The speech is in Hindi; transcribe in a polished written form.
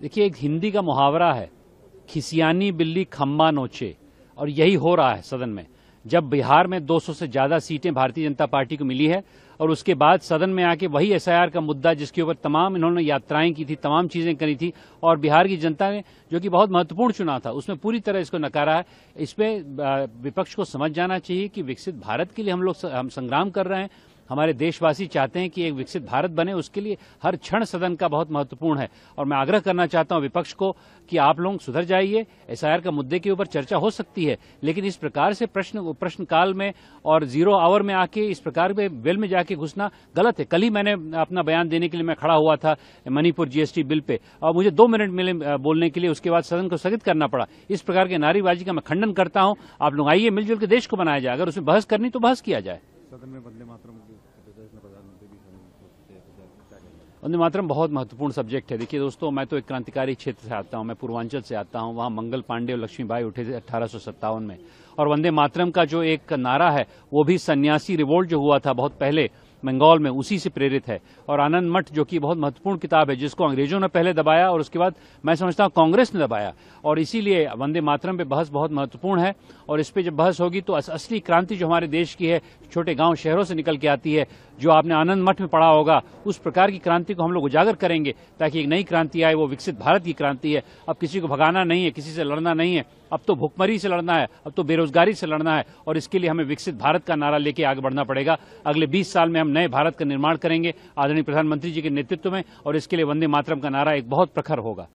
देखिए, एक हिंदी का मुहावरा है, खिसियानी बिल्ली खम्बा नोचे, और यही हो रहा है सदन में। जब बिहार में 200 से ज्यादा सीटें भारतीय जनता पार्टी को मिली है और उसके बाद सदन में आके वही एसआईआर का मुद्दा, जिसके ऊपर तमाम इन्होंने यात्राएं की थी, तमाम चीजें करी थी, और बिहार की जनता ने, जो कि बहुत महत्वपूर्ण चुनाव था, उसमें पूरी तरह इसको नकारा है। इसमें विपक्ष को समझ जाना चाहिए कि विकसित भारत के लिए हम संग्राम कर रहे हैं। हमारे देशवासी चाहते हैं कि एक विकसित भारत बने, उसके लिए हर क्षण सदन का बहुत महत्वपूर्ण है। और मैं आग्रह करना चाहता हूं विपक्ष को कि आप लोग सुधर जाइए। एसआईआर का मुद्दे के ऊपर चर्चा हो सकती है, लेकिन इस प्रकार से प्रश्नकाल में और 0 आवर में आके इस प्रकार के बिल में जाके घुसना गलत है। कल ही मैंने अपना बयान देने के लिए मैं खड़ा हुआ था मणिपुर जीएसटी बिल पे, और मुझे 2 मिनट मिले बोलने के लिए, उसके बाद सदन को स्थगित करना पड़ा। इस प्रकार के नारेबाजी का मैं खंडन करता हूं। आप लोग आइए, मिलजुल के देश को बनाया जाए। अगर उसमें बहस करनी तो बहस किया जाए। सदन में वंदे मातरम बहुत महत्वपूर्ण सब्जेक्ट है। देखिए दोस्तों, मैं तो एक क्रांतिकारी क्षेत्र से आता हूं, मैं पूर्वांचल से आता हूं। वहां मंगल पांडे और लक्ष्मीबाई उठे थे 1857 में, और वंदे मातरम का जो एक नारा है वो भी सन्यासी रिवोल्ट जो हुआ था बहुत पहले बंगाल में, उसी से प्रेरित है। और आनंद मठ, जो कि बहुत महत्वपूर्ण किताब है, जिसको अंग्रेजों ने पहले दबाया और उसके बाद मैं समझता हूं कांग्रेस ने दबाया, और इसीलिए वंदे मातरम पे बहस बहुत महत्वपूर्ण है। और इस पे जब बहस होगी तो असली क्रांति जो हमारे देश की है, छोटे गांव शहरों से निकल के आती है, जो आपने आनंद मठ में पढ़ा होगा, उस प्रकार की क्रांति को हम लोग उजागर करेंगे, ताकि एक नई क्रांति आए। वो विकसित भारत की क्रांति है। अब किसी को भगाना नहीं है, किसी से लड़ना नहीं है, अब तो भुखमरी से लड़ना है, अब तो बेरोजगारी से लड़ना है, और इसके लिए हमें विकसित भारत का नारा लेके आगे बढ़ना पड़ेगा। अगले 20 साल में हम नए भारत का निर्माण करेंगे आदरणीय प्रधानमंत्री जी के नेतृत्व में, और इसके लिए वंदे मातरम का नारा एक बहुत प्रखर होगा।